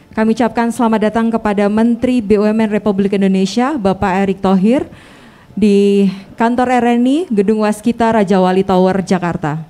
Kami ucapkan selamat datang kepada Menteri BUMN Republik Indonesia, Bapak Erick Thohir, di kantor RNI, Gedung Waskita Raja Wali Tower, Jakarta.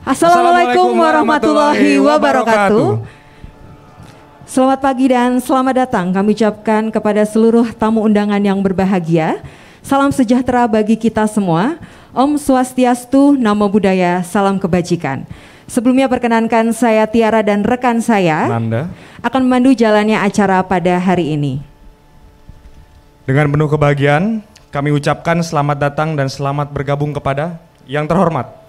Assalamualaikum warahmatullahi wabarakatuh. Selamat pagi dan selamat datang kami ucapkan kepada seluruh tamu undangan yang berbahagia. Salam sejahtera bagi kita semua. Om Swastiastu, Namo Buddhaya, salam kebajikan. Sebelumnya perkenankan saya Tiara dan rekan saya Nanda akan memandu jalannya acara pada hari ini. Dengan penuh kebahagiaan, kami ucapkan selamat datang dan selamat bergabung kepada yang terhormat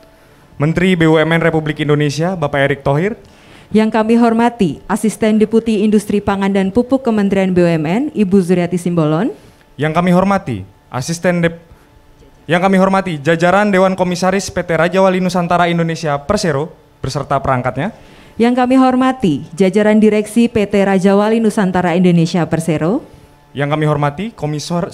Menteri BUMN Republik Indonesia, Bapak Erick Thohir. Yang kami hormati, Asisten Deputi Industri Pangan dan Pupuk Kementerian BUMN, Ibu Zuriati Simbolon. Yang kami hormati, jajaran Dewan Komisaris PT Raja Wali Nusantara Indonesia Persero beserta perangkatnya. Yang kami hormati, jajaran Direksi PT Raja Wali Nusantara Indonesia Persero. Yang kami hormati,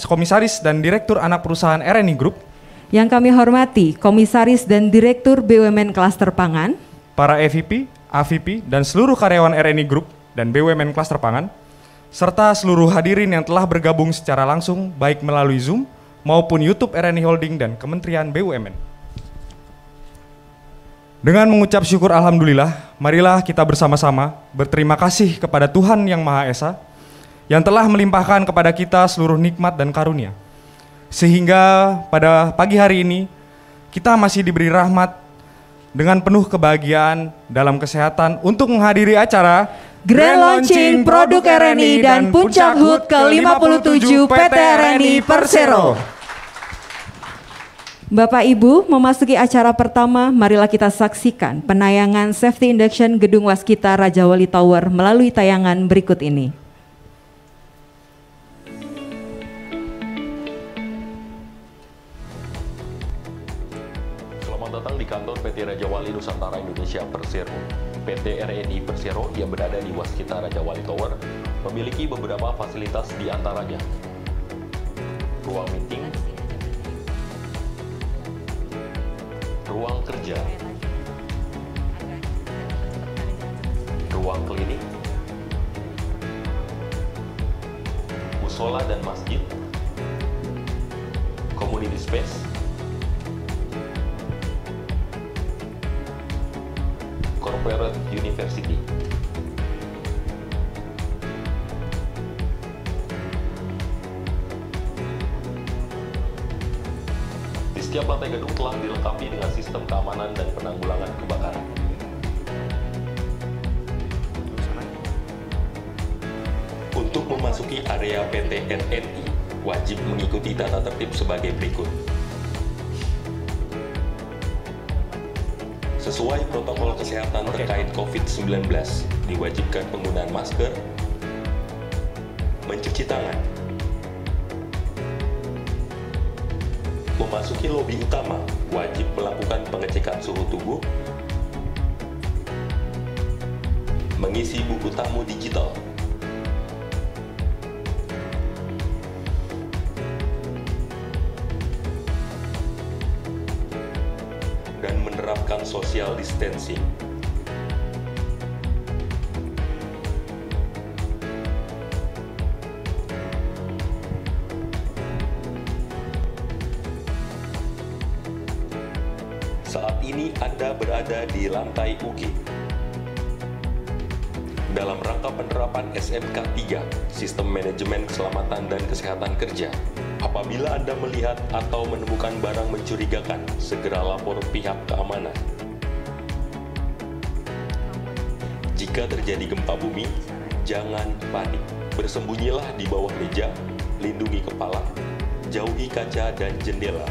Komisaris dan Direktur Anak Perusahaan RNI Group. Yang kami hormati, Komisaris dan Direktur BUMN Klaster Pangan, para EVP, AVP, dan seluruh karyawan RNI Group dan BUMN Klaster Pangan, serta seluruh hadirin yang telah bergabung secara langsung baik melalui Zoom maupun YouTube RNI Holding dan Kementerian BUMN. Dengan mengucap syukur Alhamdulillah, marilah kita bersama-sama berterima kasih kepada Tuhan Yang Maha Esa yang telah melimpahkan kepada kita seluruh nikmat dan karunia. Sehingga pada pagi hari ini kita masih diberi rahmat dengan penuh kebahagiaan dalam kesehatan untuk menghadiri acara Grand Launching Produk RNI dan Puncak HUT ke-57 PT RNI Persero. Bapak Ibu, memasuki acara pertama, marilah kita saksikan penayangan Safety Induction Gedung Waskita Raja Wali Tower melalui tayangan berikut ini. Datang di kantor PT Raja Wali Nusantara Indonesia Persero. PT RNI Persero yang berada di Waskita Raja Wali Tower memiliki beberapa fasilitas di antaranya ruang meeting, ruang kerja, ruang klinik, musola dan masjid, community space, Corporate University. Di setiap lantai gedung telah dilengkapi dengan sistem keamanan dan penanggulangan kebakaran. Untuk memasuki area PT RNI, wajib mengikuti tata tertib sebagai berikut. Sesuai protokol kesehatan terkait COVID-19, diwajibkan penggunaan masker, mencuci tangan, memasuki lobi utama, wajib melakukan pengecekan suhu tubuh, mengisi buku tamu digital, dan menerapkan social distancing. Saat ini Anda berada di lantai UG. Dalam rangka penerapan SMK 3, Sistem Manajemen Keselamatan dan Kesehatan Kerja, apabila Anda melihat atau menemukan barang mencurigakan, segera lapor pihak keamanan. Jika terjadi gempa bumi, jangan panik. Bersembunyilah di bawah meja, lindungi kepala, jauhi kaca dan jendela.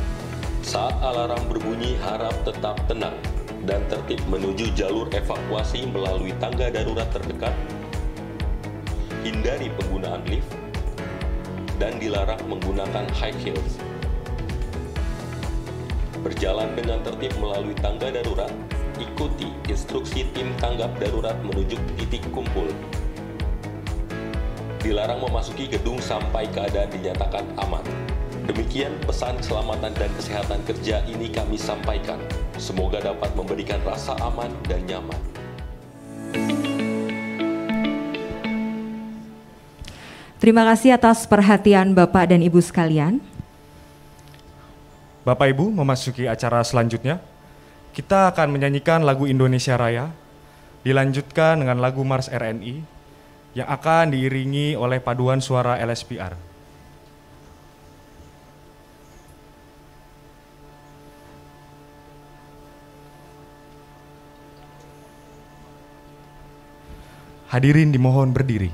Saat alarm berbunyi, harap tetap tenang dan tertib menuju jalur evakuasi melalui tangga darurat terdekat. Hindari penggunaan lift dan dilarang menggunakan high heels. Berjalan dengan tertib melalui tangga darurat, ikuti instruksi tim tanggap darurat menuju titik kumpul. Dilarang memasuki gedung sampai keadaan dinyatakan aman. Demikian pesan keselamatan dan kesehatan kerja ini kami sampaikan. Semoga dapat memberikan rasa aman dan nyaman. Terima kasih atas perhatian Bapak dan Ibu sekalian. Bapak Ibu, memasuki acara selanjutnya. Kita akan menyanyikan lagu Indonesia Raya, dilanjutkan dengan lagu Mars RNI, yang akan diiringi oleh paduan suara LSPR. Hadirin dimohon berdiri.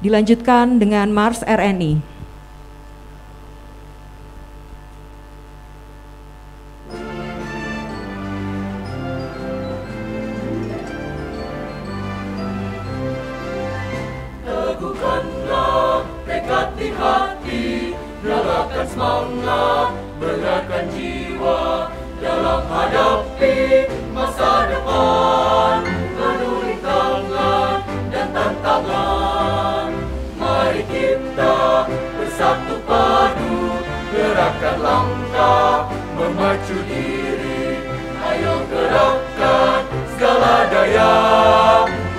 Dilanjutkan dengan Mars RNI. Teguhkanlah tekad di hati, nyalakan semangat, banggakan jiwa dalam hadapi masa depan, penuhi tangan dan tantangan. Mari kita bersatu padu, gerakan langkah, memacu diri. Ayo gerakkan segala daya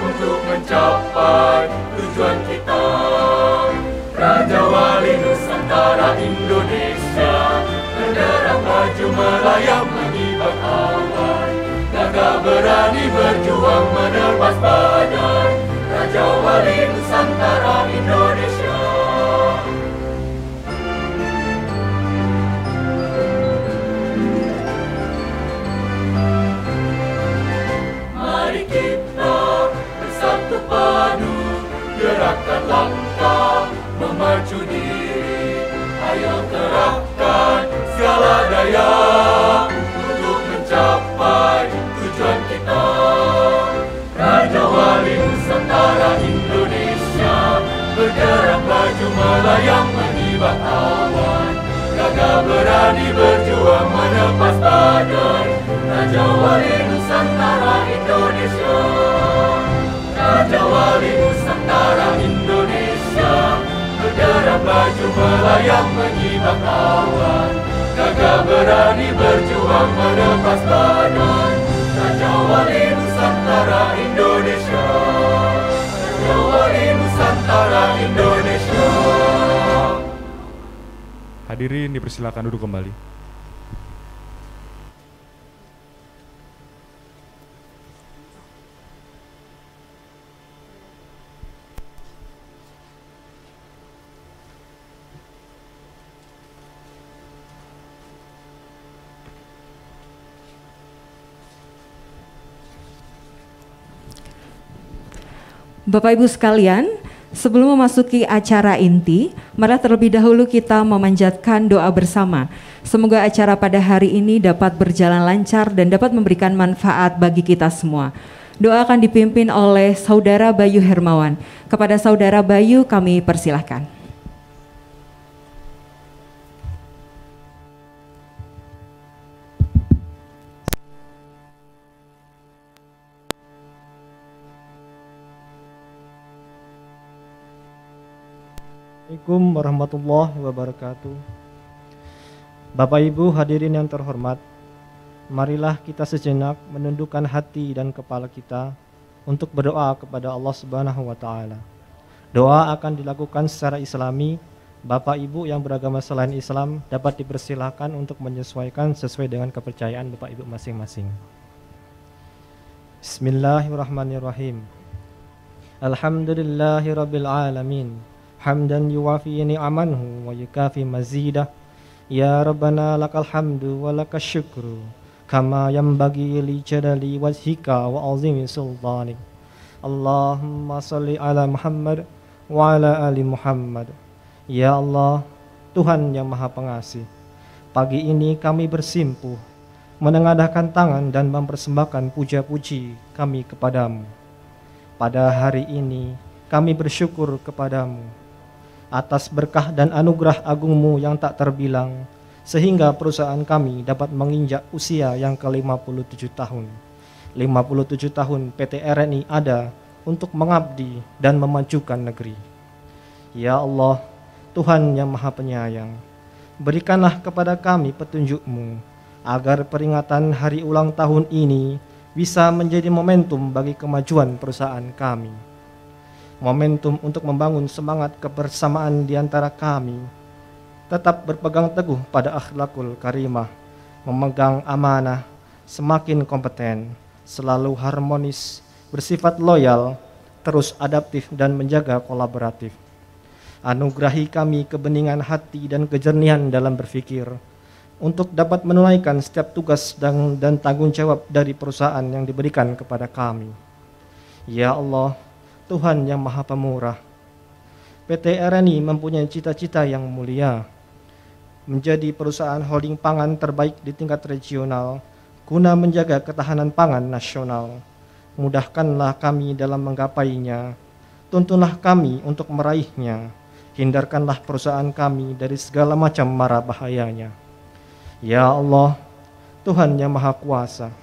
untuk mencapai tujuan kita. Raja Wali Nusantara Indonesia, bendera maju melayang mengibar awan, gagah berani berjuang menerpas badai. Raja Wali Nusantara Indonesia. Mari kita bersatu padu, gerakan langkah, memacu diri. Ayo gerakkan segala daya untuk mencapai tujuan kita. Jiwalah yang menyimak awan, gagah berani berjuang melepas badan. Raja Wali Nusantara Indonesia, Raja Wali Nusantara Indonesia. Hadirin dipersilakan duduk kembali. Bapak Ibu sekalian, sebelum memasuki acara inti, mari terlebih dahulu kita memanjatkan doa bersama. Semoga acara pada hari ini dapat berjalan lancar dan dapat memberikan manfaat bagi kita semua. Doa akan dipimpin oleh Saudara Bayu Hermawan. Kepada Saudara Bayu kami persilahkan. Assalamualaikum warahmatullahi wabarakatuh. Bapak Ibu hadirin yang terhormat, marilah kita sejenak menundukkan hati dan kepala kita untuk berdoa kepada Allah Subhanahu wa taala. Doa akan dilakukan secara Islami. Bapak Ibu yang beragama selain Islam dapat dipersilahkan untuk menyesuaikan sesuai dengan kepercayaan Bapak Ibu masing-masing. Bismillahirrahmanirrahim. Alhamdulillahirabbil alamin. Hamdan yuwafi ni'amahu wa yukafi mazidah. Ya Rabbana lakal hamdu wa lakas syukru kama yanbaghi li jalali wajhika wa azimi sultanik. Allahumma salli ala Muhammad wa ala ali Muhammad. Ya Allah, Tuhan yang Maha Pengasih, pagi ini kami bersimpuh menengadahkan tangan dan mempersembahkan puja-puji kami kepadamu. Pada hari ini kami bersyukur kepadamu atas berkah dan anugerah agungmu yang tak terbilang, sehingga perusahaan kami dapat menginjak usia yang ke-57 tahun. 57 tahun PT RNI ada untuk mengabdi dan memajukan negeri. Ya Allah, Tuhan yang Maha Penyayang, berikanlah kepada kami petunjuk-Mu, agar peringatan hari ulang tahun ini bisa menjadi momentum bagi kemajuan perusahaan kami. Momentum untuk membangun semangat kebersamaan di antara kami, tetap berpegang teguh pada akhlakul karimah, memegang amanah, semakin kompeten, selalu harmonis, bersifat loyal, terus adaptif dan menjaga kolaboratif. Anugerahi kami kebeningan hati dan kejernihan dalam berpikir, untuk dapat menunaikan setiap tugas dan tanggung jawab dari perusahaan yang diberikan kepada kami. Ya Allah, Tuhan yang Maha Pemurah, PT RNI mempunyai cita-cita yang mulia, menjadi perusahaan holding pangan terbaik di tingkat regional, guna menjaga ketahanan pangan nasional. Mudahkanlah kami dalam menggapainya, tuntunlah kami untuk meraihnya, hindarkanlah perusahaan kami dari segala macam mara bahayanya. Ya Allah, Tuhan yang Maha Kuasa,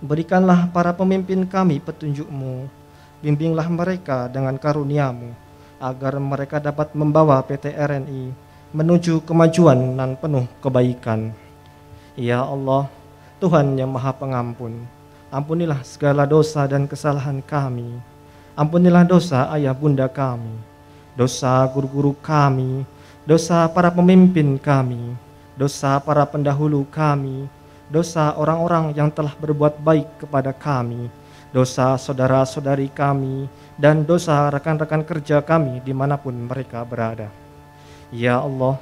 berikanlah para pemimpin kami petunjuk-Mu, bimbinglah mereka dengan karunia-Mu, agar mereka dapat membawa PT RNI menuju kemajuan dan penuh kebaikan. Ya Allah, Tuhan yang Maha Pengampun, ampunilah segala dosa dan kesalahan kami. Ampunilah dosa ayah bunda kami, dosa guru-guru kami, dosa para pemimpin kami, dosa para pendahulu kami, dosa orang-orang yang telah berbuat baik kepada kami, dosa saudara-saudari kami, dan dosa rekan-rekan kerja kami dimanapun mereka berada. Ya Allah,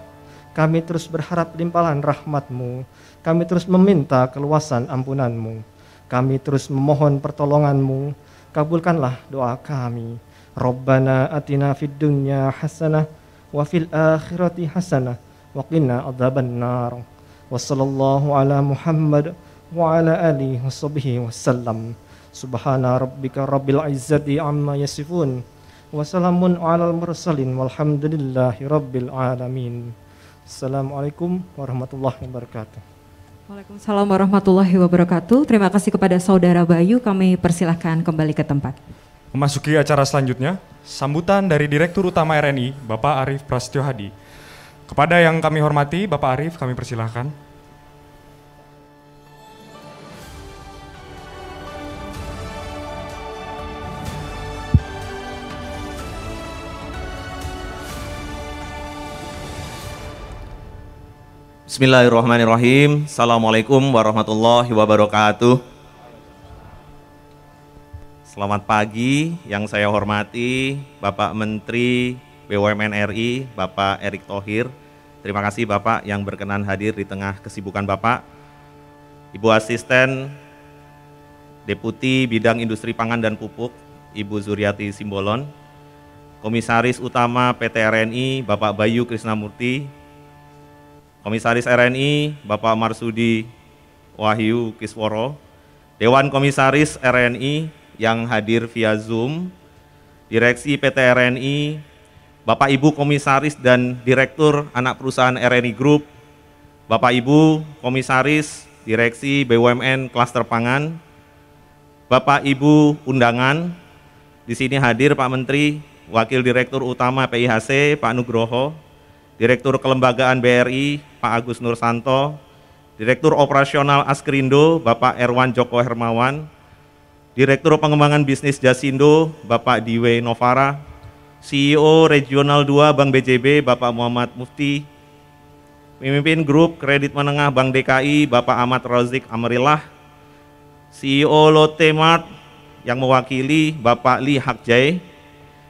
kami terus berharap limpahan rahmat-Mu, kami terus meminta keluasan ampunan-Mu, kami terus memohon pertolongan-Mu, kabulkanlah doa kami. Rabbana atina fid dunya hasanah wa fil akhirati hasanah wa qina adzabannar. Wa sallallahu ala Muhammad wa ala alihi washabbihi wasallam. Subhana rabbika rabbil izzati amma yasifun wa salamun alal mursalin walhamdulillahi rabbil alamin. Assalamualaikum warahmatullahi wabarakatuh. Waalaikumsalam warahmatullahi wabarakatuh. Terima kasih kepada Saudara Bayu, kami persilahkan kembali ke tempat. Memasuki acara selanjutnya, sambutan dari Direktur Utama RNI, Bapak Arief Prasetyo Hadi. Kepada yang kami hormati, Bapak Arief, kami persilahkan. Bismillahirrahmanirrahim. Assalamualaikum warahmatullahi wabarakatuh. Selamat pagi, yang saya hormati Bapak Menteri BUMN RI, Bapak Erick Thohir. Terima kasih Bapak yang berkenan hadir di tengah kesibukan Bapak. Ibu Asisten Deputi Bidang Industri Pangan dan Pupuk, Ibu Zuriati Simbolon. Komisaris Utama PT RNI, Bapak Bayu Krisnamurti. Komisaris RNI, Bapak Marsudi Wahyu Kisworo, Dewan Komisaris RNI yang hadir via Zoom, Direksi PT RNI, Bapak Ibu Komisaris dan Direktur Anak Perusahaan RNI Group, Bapak Ibu Komisaris Direksi BUMN Klaster Pangan, Bapak Ibu undangan, di sini hadir Pak Menteri, Wakil Direktur Utama PIHC Pak Nugroho, Direktur Kelembagaan BRI Pak Agus Nur Santo, Direktur Operasional Askrindo Bapak Erwan Joko Hermawan, Direktur Pengembangan Bisnis Jasindo Bapak Diwe Novara, CEO Regional 2 Bank BJB Bapak Muhammad Mufti, Pemimpin Grup Kredit Menengah Bank DKI Bapak Ahmad Razik Amrillah, CEO Lotte Mart yang mewakili Bapak Lee Hakjai,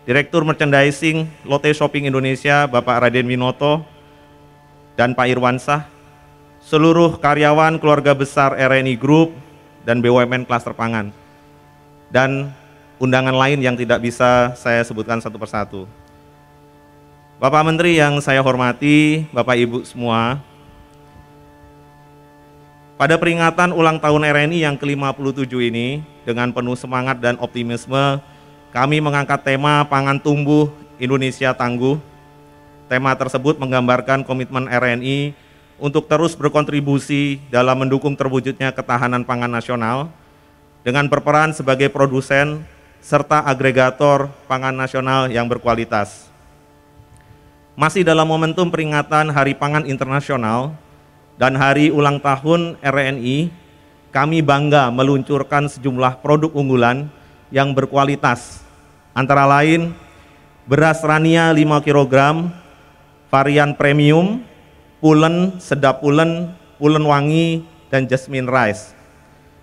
Direktur Merchandising Lotte Shopping Indonesia Bapak Raden Winoto dan Pak Irwansah, seluruh karyawan keluarga besar RNI Group dan BUMN Klaster Pangan, dan undangan lain yang tidak bisa saya sebutkan satu persatu. Bapak Menteri yang saya hormati, Bapak Ibu semua, pada peringatan ulang tahun RNI yang ke-57 ini, dengan penuh semangat dan optimisme, kami mengangkat tema Pangan Tumbuh Indonesia Tangguh. Tema tersebut menggambarkan komitmen RNI untuk terus berkontribusi dalam mendukung terwujudnya ketahanan pangan nasional dengan berperan sebagai produsen serta agregator pangan nasional yang berkualitas. Masih dalam momentum peringatan Hari Pangan Internasional dan Hari Ulang Tahun RNI, kami bangga meluncurkan sejumlah produk unggulan yang berkualitas, antara lain beras Rania 5 kg, varian premium, pulen, sedap pulen, pulen wangi, dan jasmine rice.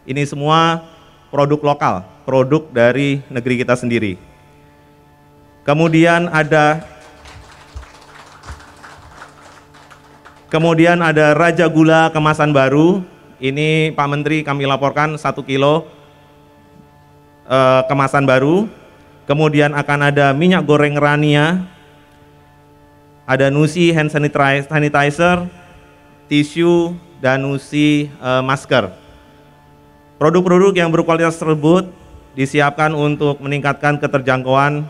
Ini semua produk lokal, produk dari negeri kita sendiri. Kemudian ada Raja Gula kemasan baru. Ini Pak Menteri kami laporkan 1 kilo kemasan baru. Kemudian akan ada minyak goreng Rania, ada Nusi hand sanitizer, tisu, dan Nusi masker. Produk-produk yang berkualitas tersebut disiapkan untuk meningkatkan keterjangkauan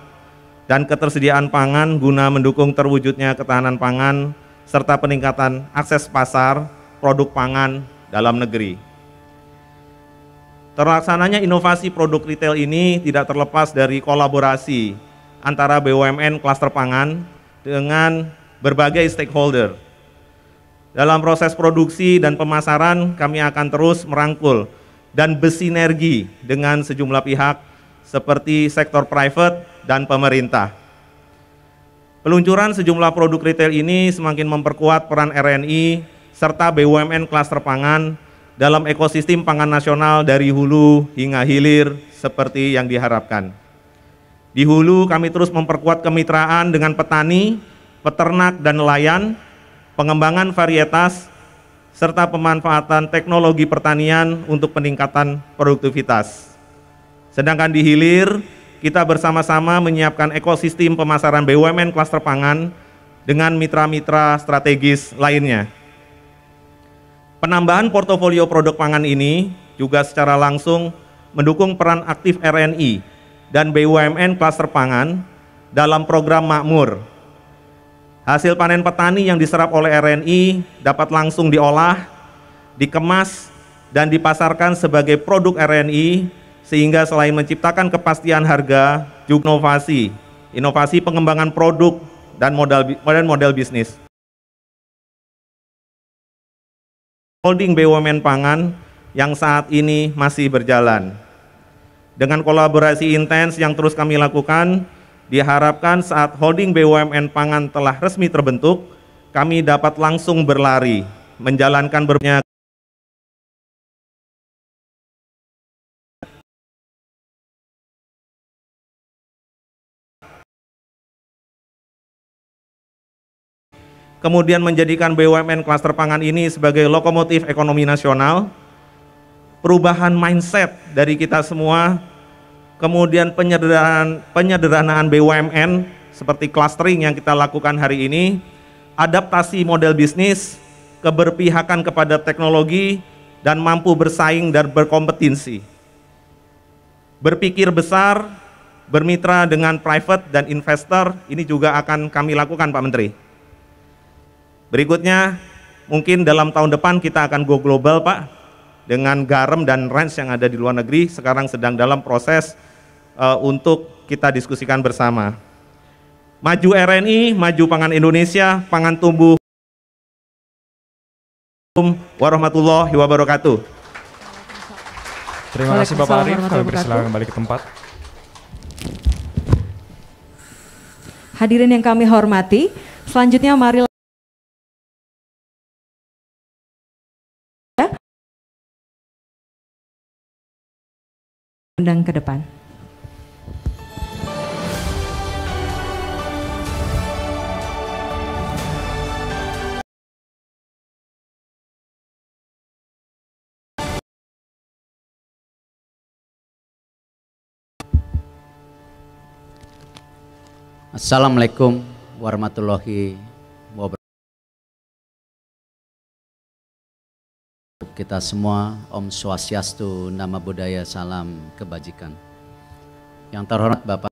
dan ketersediaan pangan guna mendukung terwujudnya ketahanan pangan serta peningkatan akses pasar produk pangan dalam negeri. Terlaksananya inovasi produk retail ini tidak terlepas dari kolaborasi antara BUMN Klaster Pangan dengan berbagai stakeholder. Dalam proses produksi dan pemasaran, kami akan terus merangkul dan bersinergi dengan sejumlah pihak seperti sektor private dan pemerintah. Peluncuran sejumlah produk retail ini semakin memperkuat peran RNI serta BUMN Klaster Pangan dalam ekosistem pangan nasional dari hulu hingga hilir seperti yang diharapkan. Di hulu kami terus memperkuat kemitraan dengan petani, peternak dan nelayan, pengembangan varietas, serta pemanfaatan teknologi pertanian untuk peningkatan produktivitas. Sedangkan di hilir, kita bersama-sama menyiapkan ekosistem pemasaran BUMN Klaster Pangan dengan mitra-mitra strategis lainnya. Penambahan portofolio produk pangan ini juga secara langsung mendukung peran aktif RNI dan BUMN Klaster Pangan dalam program Makmur. Hasil panen petani yang diserap oleh RNI dapat langsung diolah, dikemas, dan dipasarkan sebagai produk RNI, sehingga selain menciptakan kepastian harga, juga inovasi pengembangan produk dan model bisnis. holding BUMN pangan yang saat ini masih berjalan. Dengan kolaborasi intens yang terus kami lakukan, diharapkan saat holding BUMN pangan telah resmi terbentuk, kami dapat langsung berlari, menjalankan berbagai kemudian menjadikan BUMN klaster pangan ini sebagai lokomotif ekonomi nasional, perubahan mindset dari kita semua, kemudian penyederhanaan BUMN seperti clustering yang kita lakukan hari ini, adaptasi model bisnis, keberpihakan kepada teknologi, dan mampu bersaing dan berkompetensi. Berpikir besar, bermitra dengan private dan investor, ini juga akan kami lakukan Pak Menteri. Berikutnya, mungkin dalam tahun depan kita akan go global Pak, dengan garam dan ranch yang ada di luar negeri, sekarang sedang dalam proses untuk kita diskusikan bersama. Maju RNI, maju pangan Indonesia, pangan tumbuh. Warahmatullahi wabarakatuh. Terima kasih Bapak Arief, kami persilakan kembali ke tempat. Hadirin yang kami hormati, selanjutnya mari undang ke depan. Assalamualaikum warahmatullahi wabarakatuh. Kita semua, Om Swastiastu, Nama Budaya, Salam Kebajikan. Yang terhormat Bapak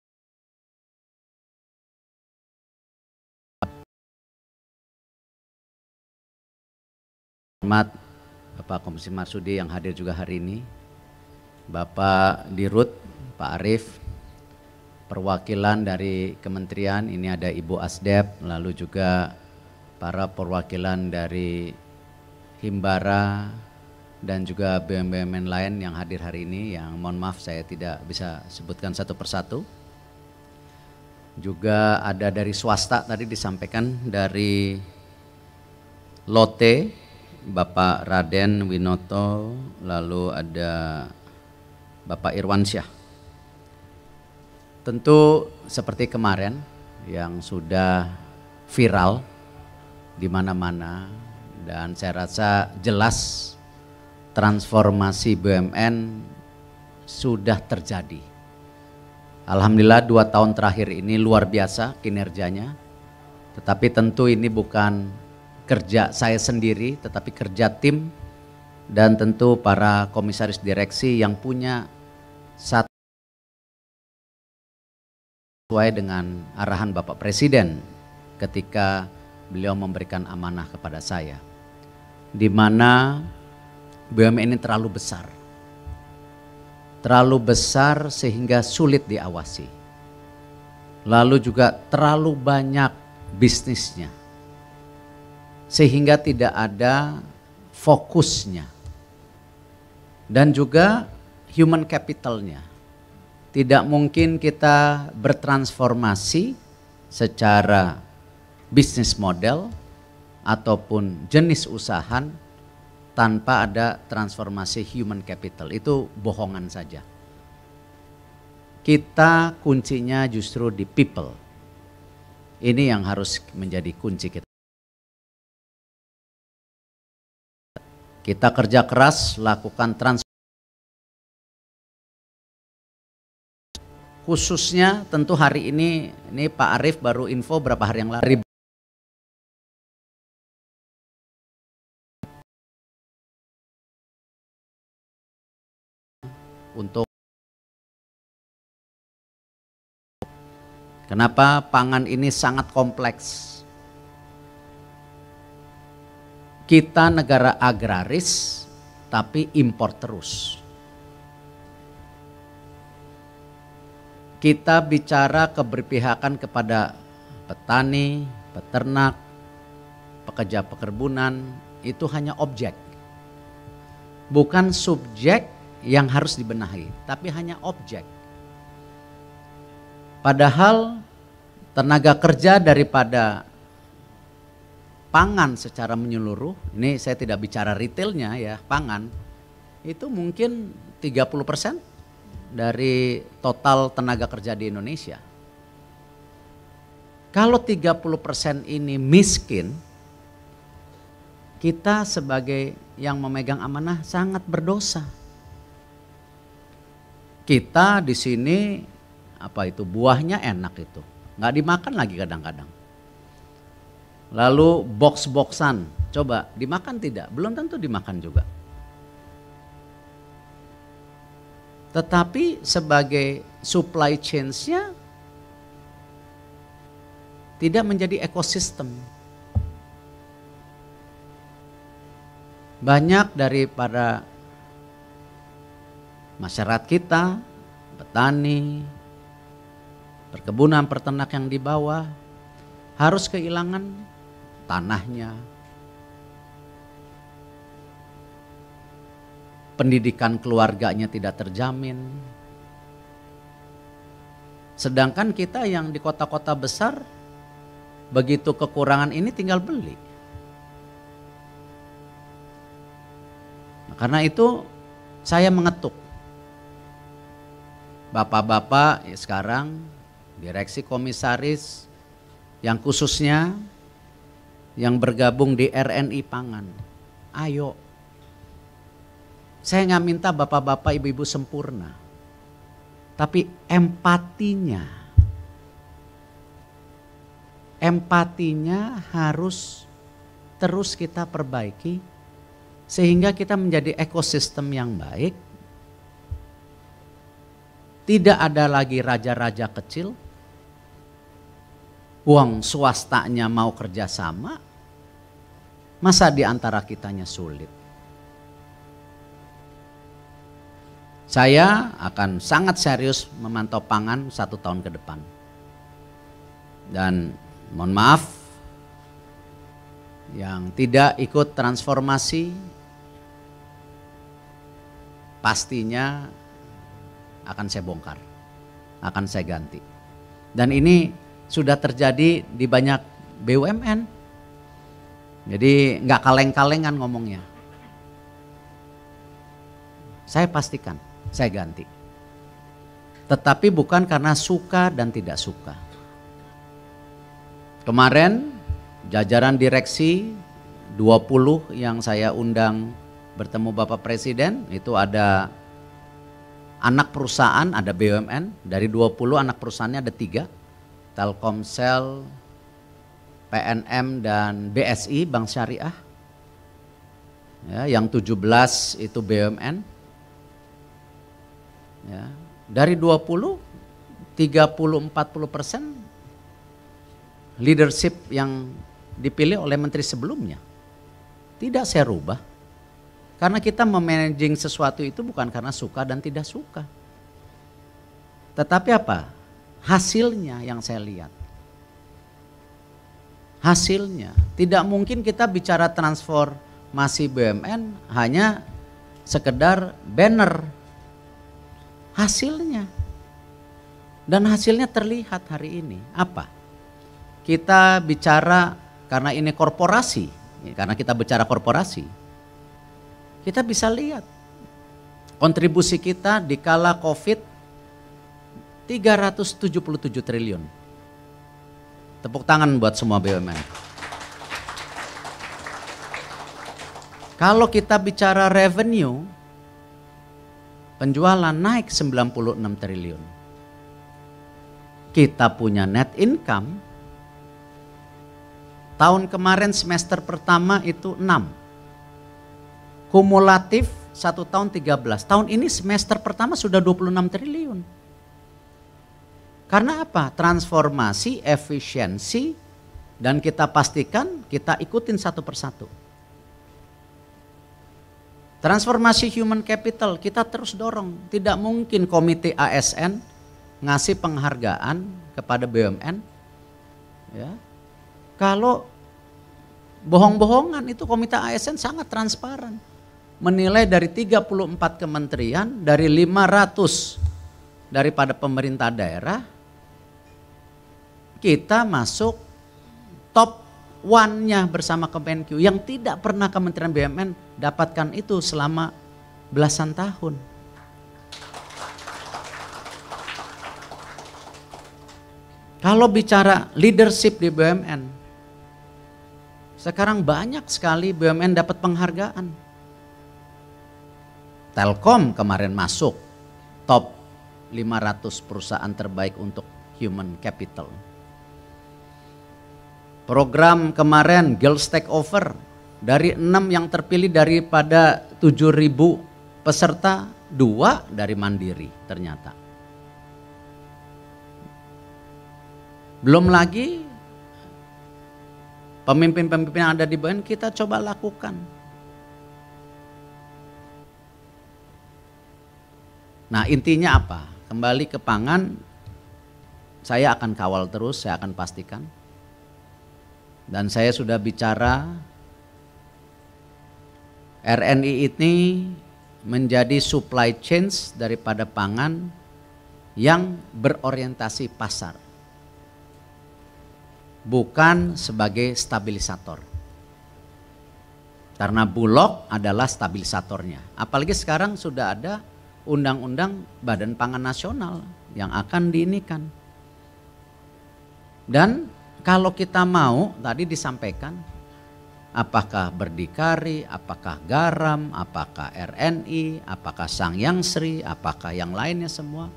Bapak Komisi Marsudi yang hadir juga hari ini, Bapak Dirut, Pak Arief, perwakilan dari kementerian, ini ada Ibu Asdep, lalu juga para perwakilan dari Himbara dan juga BUMN lain yang hadir hari ini, yang mohon maaf saya tidak bisa sebutkan satu persatu. Juga ada dari swasta tadi disampaikan dari Lotte, Bapak Raden Winoto, lalu ada Bapak Irwansyah. Tentu seperti kemarin yang sudah viral di mana-mana, dan saya rasa jelas transformasi BUMN sudah terjadi. Alhamdulillah 2 tahun terakhir ini luar biasa kinerjanya, tetapi tentu ini bukan kerja saya sendiri, tetapi kerja tim dan tentu para komisaris direksi yang punya satu sesuai dengan arahan Bapak Presiden ketika beliau memberikan amanah kepada saya, di mana BUMN ini terlalu besar sehingga sulit diawasi, lalu juga terlalu banyak bisnisnya sehingga tidak ada fokusnya, dan juga human capitalnya. Tidak mungkin kita bertransformasi secara bisnis model ataupun jenis usaha tanpa ada transformasi human capital. Itu bohongan saja. Kita kuncinya justru di people. Ini yang harus menjadi kunci kita. Kita kerja keras, lakukan transformasi. Khususnya tentu hari ini Pak Arief baru info berapa hari yang lalu. Untuk kenapa pangan ini sangat kompleks? Kita negara agraris tapi impor terus. Kita bicara keberpihakan kepada petani, peternak, pekerja perkebunan, itu hanya objek. bukan subjek yang harus dibenahi, tapi hanya objek. Padahal tenaga kerja daripada pangan secara menyeluruh, ini saya tidak bicara retailnya ya, pangan, itu mungkin 30% dari total tenaga kerja di Indonesia. Kalau 30% ini miskin, kita sebagai yang memegang amanah sangat berdosa. Kita di sini buahnya enak itu, nggak dimakan lagi kadang-kadang. Lalu box-boxan, coba dimakan tidak? Belum tentu dimakan juga. Tetapi sebagai supply chains-nya tidak menjadi ekosistem. Banyak daripada masyarakat kita, petani, perkebunan, peternak yang di bawah harus kehilangan tanahnya, pendidikan keluarganya tidak terjamin. Sedangkan kita yang di kota-kota besar, begitu kekurangan ini tinggal beli. Nah, karena itu saya mengetuk bapak-bapak ya sekarang, direksi komisaris yang khususnya yang bergabung di RNI Pangan. Ayo, saya nggak minta bapak-bapak ibu-ibu sempurna, tapi empatinya harus terus kita perbaiki sehingga kita menjadi ekosistem yang baik. Tidak ada lagi raja-raja kecil, uang swastanya mau kerjasama, masa di antara kitanya sulit. Saya akan sangat serius memantau pangan 1 tahun ke depan. Dan mohon maaf, yang tidak ikut transformasi pastinya akan saya bongkar, akan saya ganti. Dan ini sudah terjadi di banyak BUMN. Jadi nggak kaleng-kalengan ngomongnya. Saya pastikan, saya ganti. Tetapi bukan karena suka dan tidak suka. Kemarin jajaran direksi 20 yang saya undang bertemu Bapak Presiden, itu ada anak perusahaan, ada BUMN, dari 20 anak perusahaannya ada 3, Telkomsel, PNM dan BSI, Bank Syariah. Ya, yang 17 itu BUMN. Ya, dari 20, 30-40% leadership yang dipilih oleh menteri sebelumnya. Tidak saya rubah. Karena kita memanaging sesuatu itu bukan karena suka dan tidak suka. Tetapi apa? Hasilnya yang saya lihat. Hasilnya. Tidak mungkin kita bicara transformasi BUMN hanya sekedar banner. Hasilnya. Dan hasilnya terlihat hari ini. Apa? Kita bicara karena ini korporasi. Karena kita bicara korporasi. Kita bisa lihat kontribusi kita di kala COVID 377 triliun. Tepuk tangan buat semua BUMN. Kalau kita bicara revenue, penjualan naik 96 triliun. Kita punya net income, tahun kemarin semester pertama itu 6. Kumulatif 1 tahun 13. Tahun ini semester pertama sudah 26 triliun. Karena apa? Transformasi, efisiensi, dan kita pastikan kita ikutin satu persatu. Transformasi human capital kita terus dorong. Tidak mungkin komite ASN ngasih penghargaan kepada BUMN. Ya. Kalau bohong-bohongan itu komite ASN sangat transparan. menilai dari 34 kementerian, dari 500 daripada pemerintah daerah, kita masuk top one-nya bersama Kemenq, yang tidak pernah Kementerian BUMN dapatkan itu selama belasan tahun. Kalau bicara leadership di BUMN, sekarang banyak sekali BUMN dapat penghargaan. Telkom kemarin masuk top 500 perusahaan terbaik untuk human capital. Program kemarin Girls Takeover, dari 6 yang terpilih daripada 7.000 peserta, 2 dari Mandiri ternyata. Belum lagi pemimpin-pemimpin yang ada di BUMN kita coba lakukan. Nah, intinya apa? Kembali ke pangan, saya akan kawal terus, saya akan pastikan. Dan saya sudah bicara, RNI ini menjadi supply chain daripada pangan yang berorientasi pasar, bukan sebagai stabilisator. Karena Bulog adalah stabilisatornya. Apalagi sekarang sudah ada undang-undang Badan Pangan Nasional yang akan diinikan. Dan kalau kita mau, tadi disampaikan, apakah berdikari, apakah garam, apakah RNI, apakah Sangyang Sri, apakah yang lainnya semua.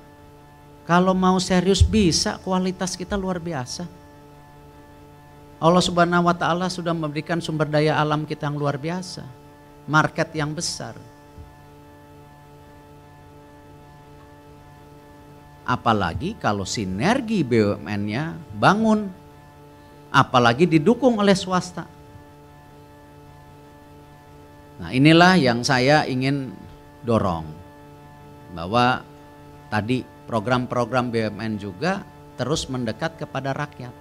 Kalau mau serius bisa, kualitas kita luar biasa. Allah Subhanahu wa Ta'ala sudah memberikan sumber daya alam kita yang luar biasa, market yang besar. Apalagi kalau sinergi BUMN-nya bangun, apalagi didukung oleh swasta. Nah, inilah yang saya ingin dorong, bahwa tadi program-program BUMN juga terus mendekat kepada rakyat.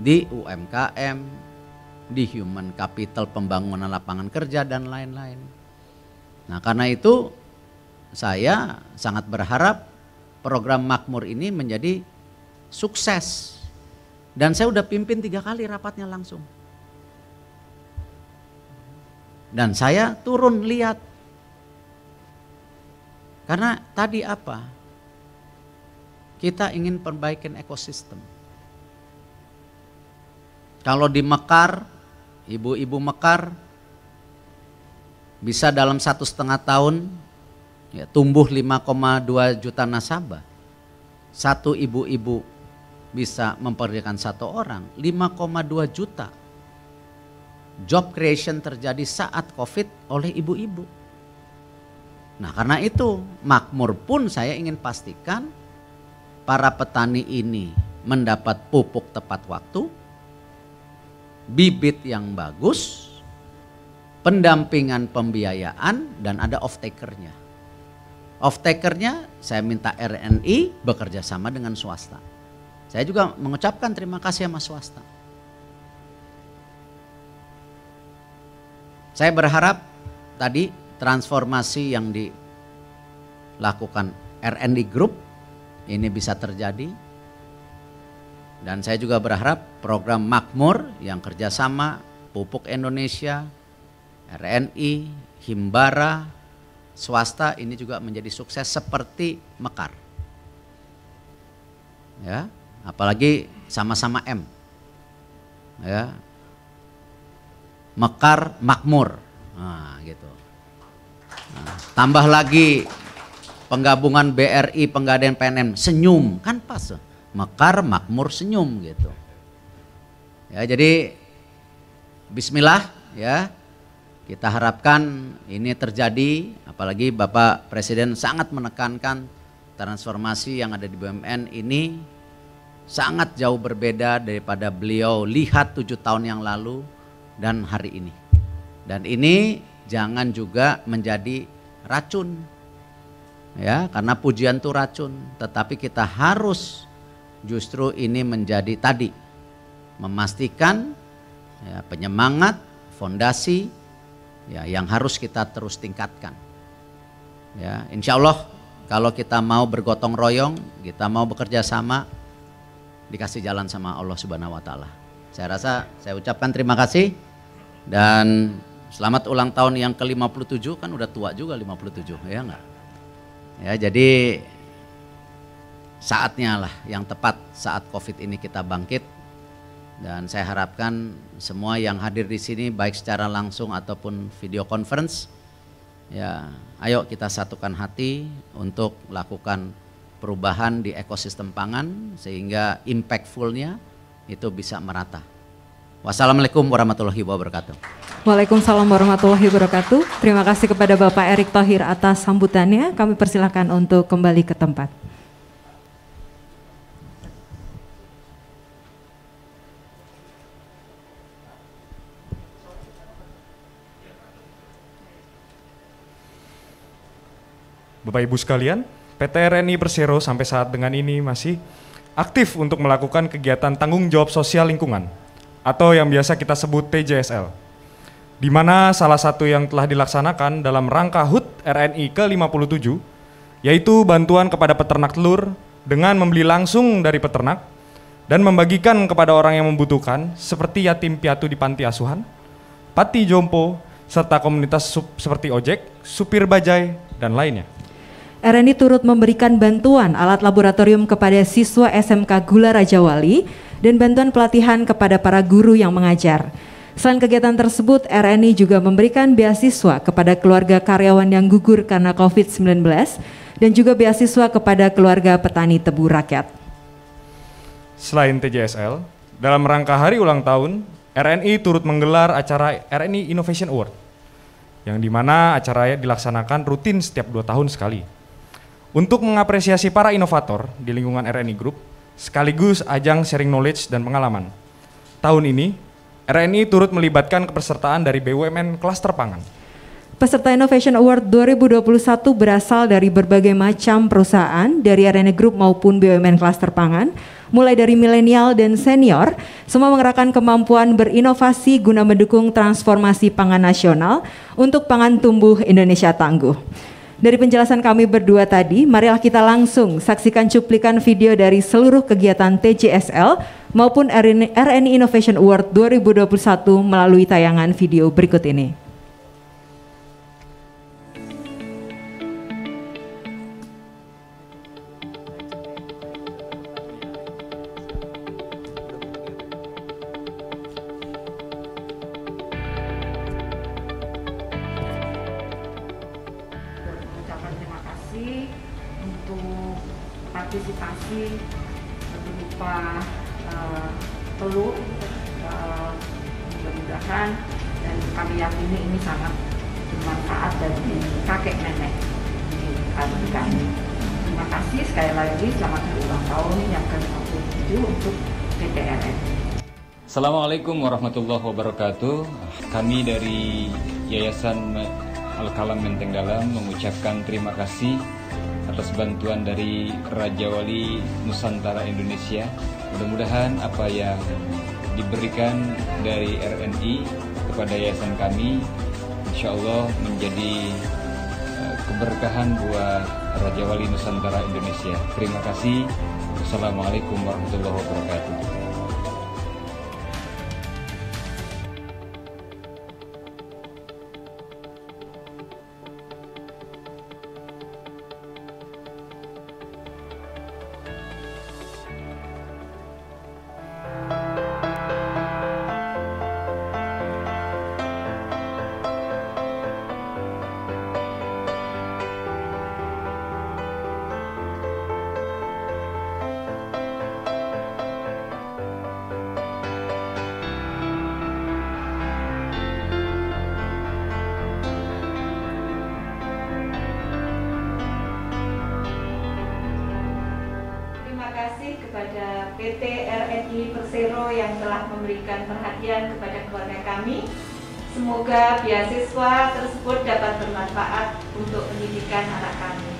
Di UMKM, di human capital, pembangunan lapangan kerja dan lain-lain. Nah, karena itu saya sangat berharap program Makmur ini menjadi sukses. Dan saya udah pimpin 3 kali rapatnya langsung. Dan saya turun lihat. Karena tadi apa? Kita ingin perbaikin ekosistem. Kalau di Mekar, ibu-ibu Mekar bisa dalam 1,5 tahun ya, tumbuh 5,2 juta nasabah. Satu ibu-ibu bisa mempekerjakan 1 orang, 5,2 juta. Job creation terjadi saat COVID oleh ibu-ibu. Nah, karena itu Makmur pun saya ingin pastikan para petani ini mendapat pupuk tepat waktu, bibit yang bagus, pendampingan pembiayaan, dan ada off-takernya. Off-takernya saya minta RNI bekerja sama dengan swasta. Saya juga mengucapkan terima kasih sama swasta. Saya berharap tadi transformasi yang dilakukan RNI Group ini bisa terjadi. Dan saya juga berharap program Makmur yang kerjasama Pupuk Indonesia, RNI, Himbara, swasta ini juga menjadi sukses seperti Mekar. Ya, apalagi sama-sama M. Ya. Mekar Makmur. Nah, gitu. Nah, tambah lagi penggabungan BRI, Pegadaian PNM, senyum, kan pas. Mekar Makmur senyum gitu. Ya, jadi bismillah ya. Kita harapkan ini terjadi, apalagi Bapak Presiden sangat menekankan transformasi yang ada di BUMN ini sangat jauh berbeda daripada beliau lihat 7 tahun yang lalu dan hari ini. Dan ini jangan juga menjadi racun. Ya, karena pujian itu racun, tetapi kita harus justru ini menjadi tadi memastikan ya, penyemangat, fondasi ya, yang harus kita terus tingkatkan. Ya, insya Allah kalau kita mau bergotong royong, kita mau bekerja sama, dikasih jalan sama Allah Subhanahu wa Ta'ala. Saya rasa saya ucapkan terima kasih dan selamat ulang tahun yang ke-57, kan udah tua juga 57, ya enggak? Ya, jadi saatnya lah yang tepat saat Covid ini kita bangkit, dan saya harapkan semua yang hadir di sini baik secara langsung ataupun video conference, ya ayo kita satukan hati untuk lakukan perubahan di ekosistem pangan sehingga impactfulnya itu bisa merata. Wassalamualaikum warahmatullahi wabarakatuh. Waalaikumsalam warahmatullahi wabarakatuh. Terima kasih kepada Bapak Erick Thohir atas sambutannya. Kami persilakan untuk kembali ke tempat. Bapak Ibu sekalian, PT RNI Persero sampai saat dengan ini masih aktif untuk melakukan kegiatan tanggung jawab sosial lingkungan atau yang biasa kita sebut TJSL, di mana salah satu yang telah dilaksanakan dalam rangka HUT RNI ke-57 yaitu bantuan kepada peternak telur dengan membeli langsung dari peternak dan membagikan kepada orang yang membutuhkan seperti yatim piatu di panti asuhan, panti jompo, serta komunitas seperti ojek, supir bajai, dan lainnya. RNI turut memberikan bantuan alat laboratorium kepada siswa SMK Gula Raja Wali dan bantuan pelatihan kepada para guru yang mengajar. Selain kegiatan tersebut, RNI juga memberikan beasiswa kepada keluarga karyawan yang gugur karena COVID-19 dan juga beasiswa kepada keluarga petani tebu rakyat. Selain TJSL, dalam rangka hari ulang tahun, RNI turut menggelar acara RNI Innovation Award, yang dimana acaranya dilaksanakan rutin setiap 2 tahun sekali. Untuk mengapresiasi para inovator di lingkungan RNI Group, sekaligus ajang sharing knowledge dan pengalaman. Tahun ini, RNI turut melibatkan kepesertaan dari BUMN Klaster Pangan. Peserta Innovation Award 2021 berasal dari berbagai macam perusahaan dari RNI Group maupun BUMN Klaster Pangan, mulai dari milenial dan senior, semua mengerahkan kemampuan berinovasi guna mendukung transformasi pangan nasional untuk pangan tumbuh Indonesia tangguh. Dari penjelasan kami berdua tadi, marilah kita langsung saksikan cuplikan video dari seluruh kegiatan TJSL maupun RNI Innovation Award 2021 melalui tayangan video berikut ini. Untuk partisipasi berupa telur, mudah-mudahan dan kami yakini ini sangat bermanfaat bagi kakek nenek di kami. Terima kasih sekali lagi, selamat ulang tahun yang ke-57 untuk PT RNI. Assalamualaikum warahmatullahi wabarakatuh. Kami dari Yayasan Al-Kalam Menteng Dalam mengucapkan terima kasih atas bantuan dari Raja Wali Nusantara Indonesia. Mudah-mudahan apa yang diberikan dari RNI kepada yayasan kami insya Allah menjadi keberkahan buat Raja Wali Nusantara Indonesia. Terima kasih. Wassalamualaikum warahmatullahi wabarakatuh. Kepada PT RNI Persero yang telah memberikan perhatian kepada keluarga kami. Semoga beasiswa tersebut dapat bermanfaat untuk pendidikan anak kami.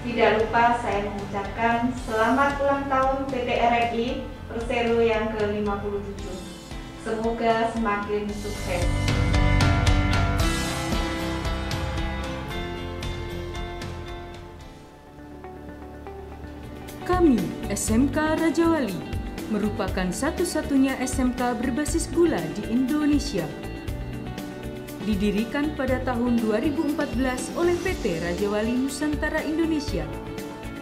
Tidak lupa saya mengucapkan selamat ulang tahun PT RNI Persero yang ke-57. Semoga semakin sukses. Kami, SMK Raja Wali, merupakan satu-satunya SMK berbasis gula di Indonesia. Didirikan pada tahun 2014 oleh PT Raja Wali Nusantara Indonesia.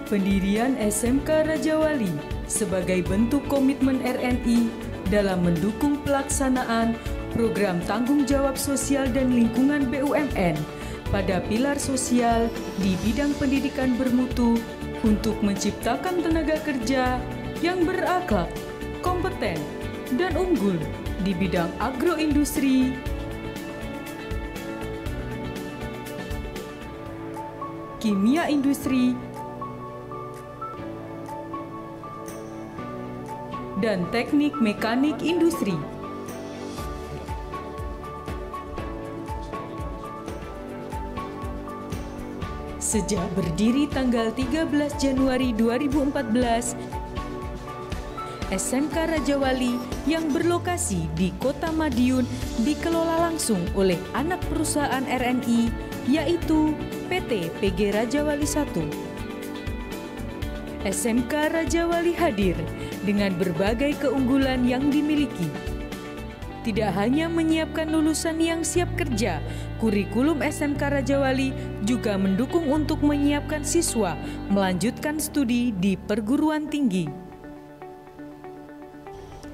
Pendirian SMK Raja Wali sebagai bentuk komitmen RNI dalam mendukung pelaksanaan program tanggung jawab sosial dan lingkungan BUMN pada pilar sosial di bidang pendidikan bermutu untuk menciptakan tenaga kerja yang berakhlak, kompeten, dan unggul di bidang agroindustri, kimia industri, dan teknik mekanik industri. Sejak berdiri tanggal 13 Januari 2014, SMK Raja Wali yang berlokasi di Kota Madiun dikelola langsung oleh anak perusahaan RNI, yaitu PT PG Raja Wali I. SMK Raja Wali hadir dengan berbagai keunggulan yang dimiliki. Tidak hanya menyiapkan lulusan yang siap kerja, kurikulum SMK Raja Wali juga mendukung untuk menyiapkan siswa melanjutkan studi di perguruan tinggi.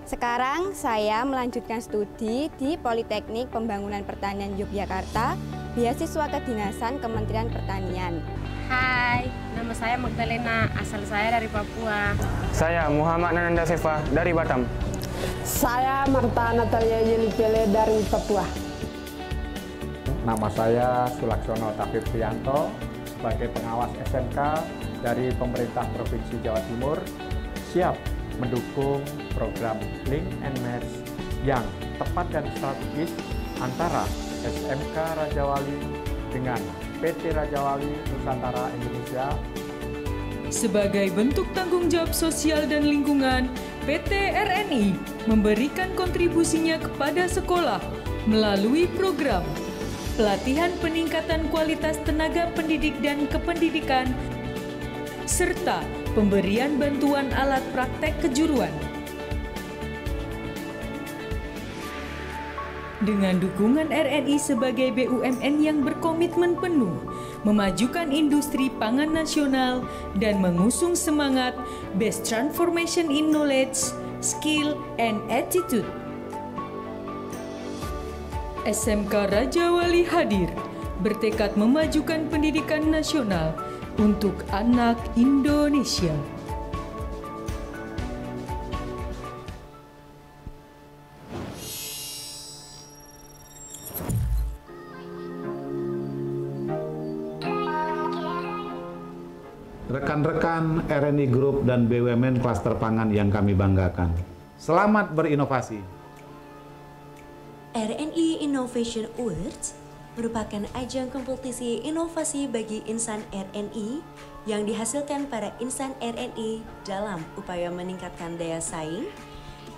Sekarang saya melanjutkan studi di Politeknik Pembangunan Pertanian Yogyakarta, beasiswa kedinasan Kementerian Pertanian. Hai, nama saya Magdalena, asal saya dari Papua. Saya Muhammad Nananda Sefa dari Batam. Saya Marta Natalia Yelipele dari Papua. Nama saya Sulaksono Tafir Prianto, sebagai pengawas SMK dari pemerintah Provinsi Jawa Timur, siap mendukung program Link and Match yang tepat dan strategis antara SMK Raja Wali dengan PT Raja Wali Nusantara Indonesia. Sebagai bentuk tanggung jawab sosial dan lingkungan, PT RNI memberikan kontribusinya kepada sekolah melalui program pelatihan peningkatan kualitas tenaga pendidik dan kependidikan, serta pemberian bantuan alat praktek kejuruan. Dengan dukungan RNI sebagai BUMN yang berkomitmen penuh memajukan industri pangan nasional dan mengusung semangat Best Transformation in Knowledge, Skill, and Attitude, SMK Raja Wali hadir bertekad memajukan pendidikan nasional untuk anak Indonesia. Rekan-rekan RNI Group dan BUMN Klaster Pangan yang kami banggakan, selamat berinovasi. RNI Innovation Awards merupakan ajang kompetisi inovasi bagi insan RNI yang dihasilkan para insan RNI dalam upaya meningkatkan daya saing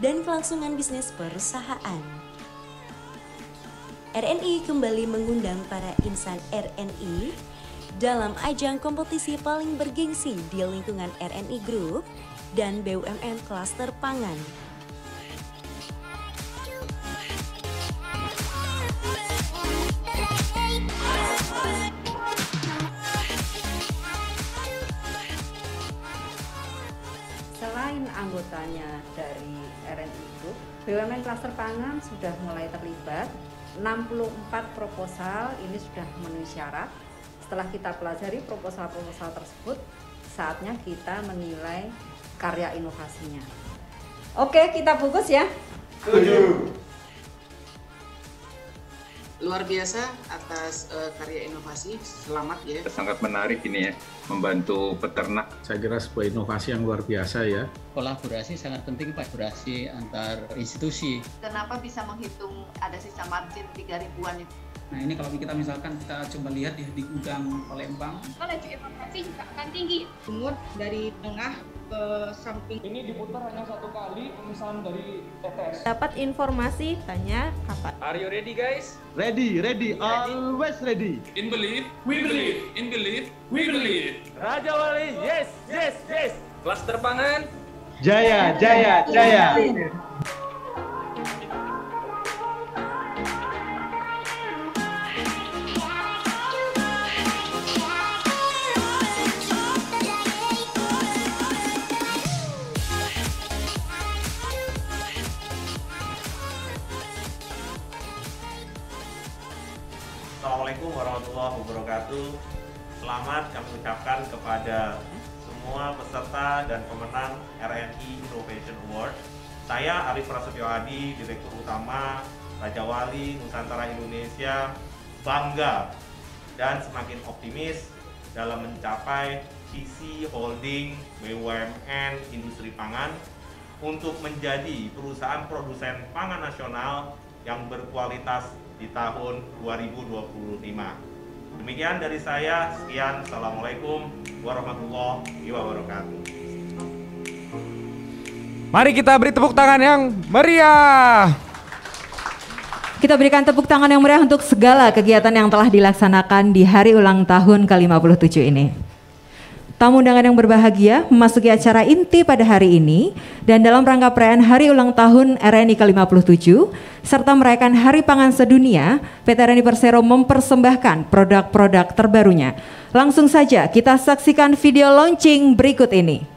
dan kelangsungan bisnis perusahaan. RNI kembali mengundang para insan RNI dalam ajang kompetisi paling bergengsi di lingkungan RNI Group dan BUMN Klaster Pangan. Selain anggotanya dari RNI Group, BUMN Klaster Pangan sudah mulai terlibat. 64 proposal ini sudah memenuhi syarat. Setelah kita pelajari proposal-proposal tersebut, saatnya kita menilai karya inovasinya. Oke, kita bungkus ya. Setuju. Luar biasa atas karya inovasi, selamat ya. Sangat menarik ini ya, membantu peternak. Saya kira sebuah inovasi yang luar biasa ya. Kolaborasi sangat penting, Pak, kolaborasi antar institusi. Kenapa bisa menghitung ada sisa margin 3.000-an itu? Nah ini kalau kita misalkan kita coba lihat ya di gudang Palembang. Laju evakuasi juga akan tinggi. Sumur dari tengah ke samping. Ini diputar hanya satu kali, pemisahan dari tetes. Dapat informasi, tanya kapan. Are you ready guys? Ready, always ready. In believe, we believe. In believe, we believe. Raja Wali, yes, yes, yes. Klaster Klaster Pangan. Jaya, jaya, jaya. Assalamualaikum warahmatullahi wabarakatuh. Selamat kami ucapkan kepada semua peserta dan pemenang RNI Innovation Award. Saya Arif Prasetyo Adi, Direktur Utama Raja Wali Nusantara Indonesia, bangga dan semakin optimis dalam mencapai visi holding BUMN industri pangan untuk menjadi perusahaan produsen pangan nasional yang berkualitas di tahun 2025. Demikian dari saya, sekian. Assalamualaikum warahmatullahi wabarakatuh. Mari kita beri tepuk tangan yang meriah. Kita berikan tepuk tangan yang meriah untuk segala kegiatan yang telah dilaksanakan di hari ulang tahun ke-57 ini. Tamu undangan yang berbahagia memasuki acara inti pada hari ini dan dalam rangka perayaan Hari Ulang Tahun RNI ke-57 serta merayakan Hari Pangan Sedunia, PT RNI Persero mempersembahkan produk-produk terbarunya. Langsung saja kita saksikan video launching berikut ini.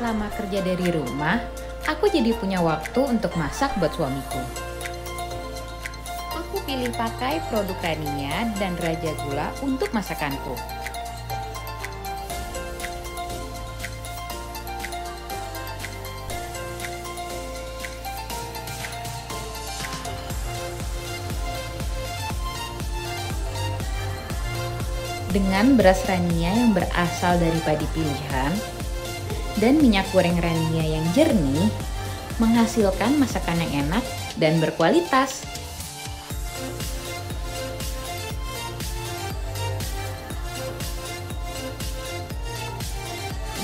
Selama kerja dari rumah, aku jadi punya waktu untuk masak buat suamiku. Aku pilih pakai produk Rania dan Raja Gula untuk masakanku. Dengan beras Rania yang berasal dari padi pilihan, dan minyak goreng Rania yang jernih menghasilkan masakan yang enak dan berkualitas.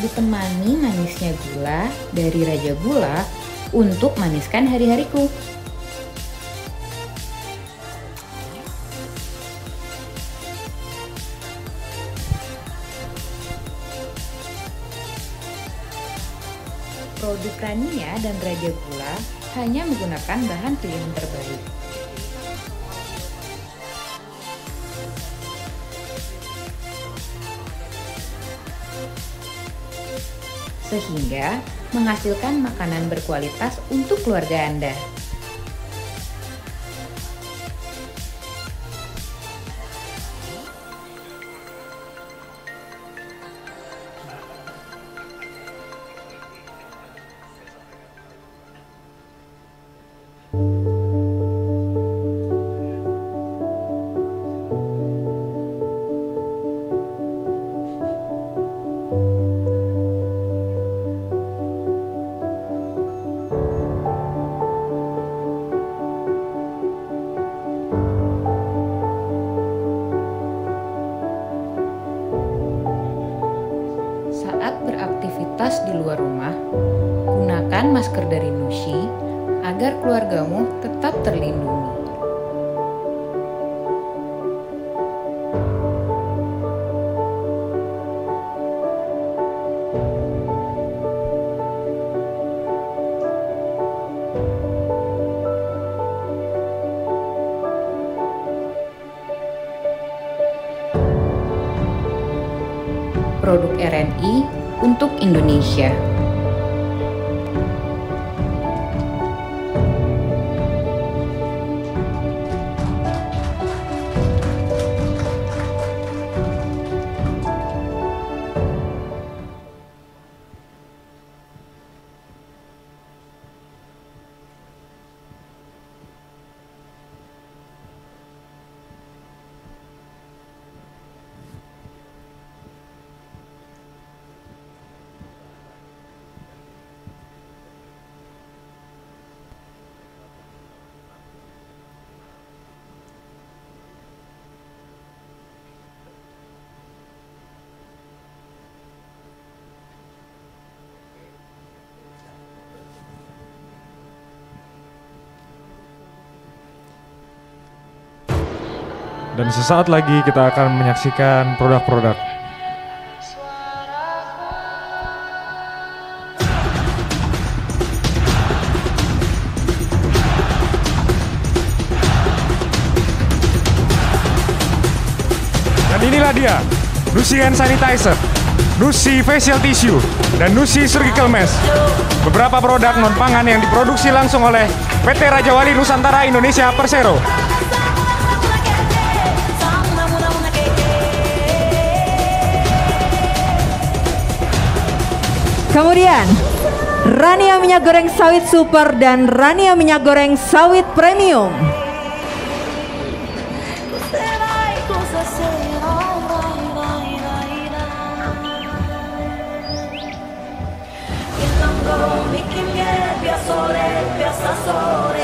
Ditemani manisnya gula dari Raja Gula untuk maniskan hari-hariku. Produk Rania dan Raja Gula hanya menggunakan bahan pilihan terbaik. Sehingga menghasilkan makanan berkualitas untuk keluarga Anda. Beraktivitas di luar rumah, gunakan masker dari Nushi agar keluargamu tetap terlindungi. Produk RNI untuk Indonesia. Dan sesaat lagi kita akan menyaksikan produk-produk. Dan inilah dia, Nusi Hand Sanitizer, Nusi Facial Tissue, dan Nusi Surgical Mask. Beberapa produk non-pangan yang diproduksi langsung oleh PT Raja Wali Nusantara Indonesia Persero. Kemudian, Rania minyak goreng sawit super dan Rania minyak goreng sawit premium.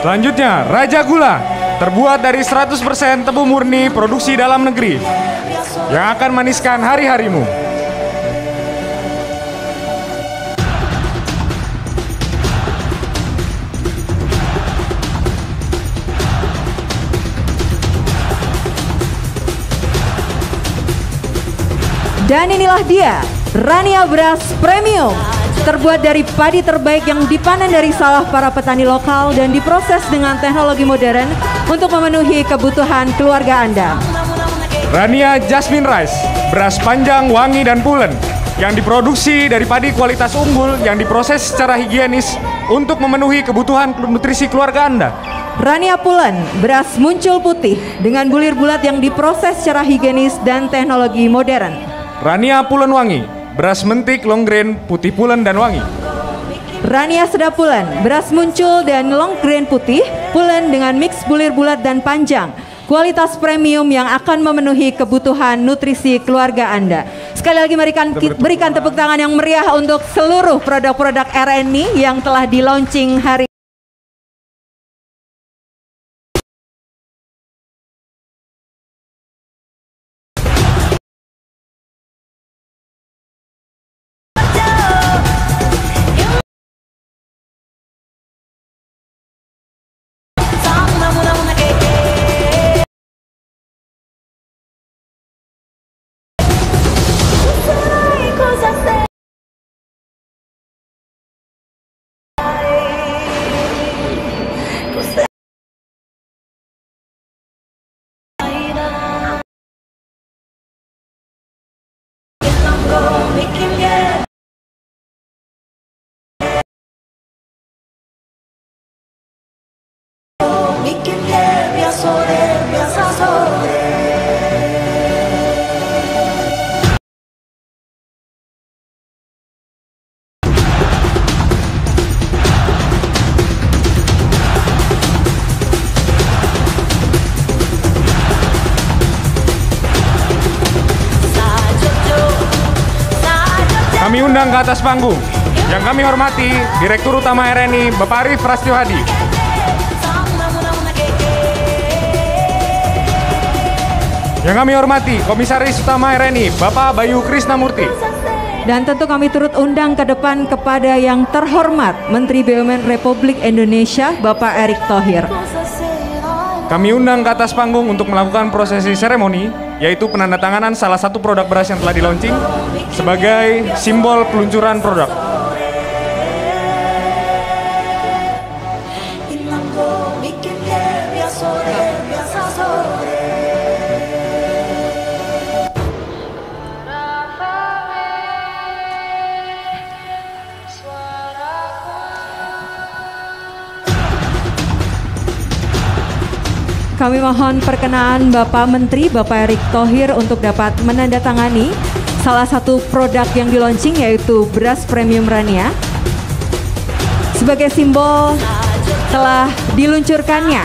Selanjutnya, Raja Gula, terbuat dari 100% tebu murni produksi dalam negeri, yang akan maniskan hari-harimu. Dan inilah dia, Rania Beras Premium, terbuat dari padi terbaik yang dipanen dari sawah para petani lokal dan diproses dengan teknologi modern untuk memenuhi kebutuhan keluarga Anda. Rania Jasmine Rice, beras panjang, wangi, dan pulen yang diproduksi dari padi kualitas unggul yang diproses secara higienis untuk memenuhi kebutuhan nutrisi keluarga Anda. Rania Pulen, beras muncul putih dengan bulir bulat yang diproses secara higienis dan teknologi modern. Rania Pulen Wangi, beras mentik, long grain, putih pulen dan wangi. Rania Sedap Pulen, beras muncul dan long grain putih, pulen dengan mix bulir bulat dan panjang. Kualitas premium yang akan memenuhi kebutuhan nutrisi keluarga Anda. Sekali lagi berikan tepuk tangan yang meriah untuk seluruh produk-produk RNI yang telah di-launching hari. Kami undang ke atas panggung yang kami hormati Direktur Utama RNI Bapak Arief Prasetyo Hadi, yang kami hormati Komisaris Utama RNI Bapak Bayu Krisnamurti, dan tentu kami turut undang ke depan kepada yang terhormat Menteri BUMN Republik Indonesia Bapak Erick Thohir. Kami undang ke atas panggung untuk melakukan prosesi seremoni, yaitu penandatanganan salah satu produk beras yang telah di-launching sebagai simbol peluncuran produk. Kami mohon perkenaan Bapak Menteri Bapak Erick Thohir untuk dapat menandatangani salah satu produk yang di-launching, yaitu beras premium Rania, sebagai simbol telah diluncurkannya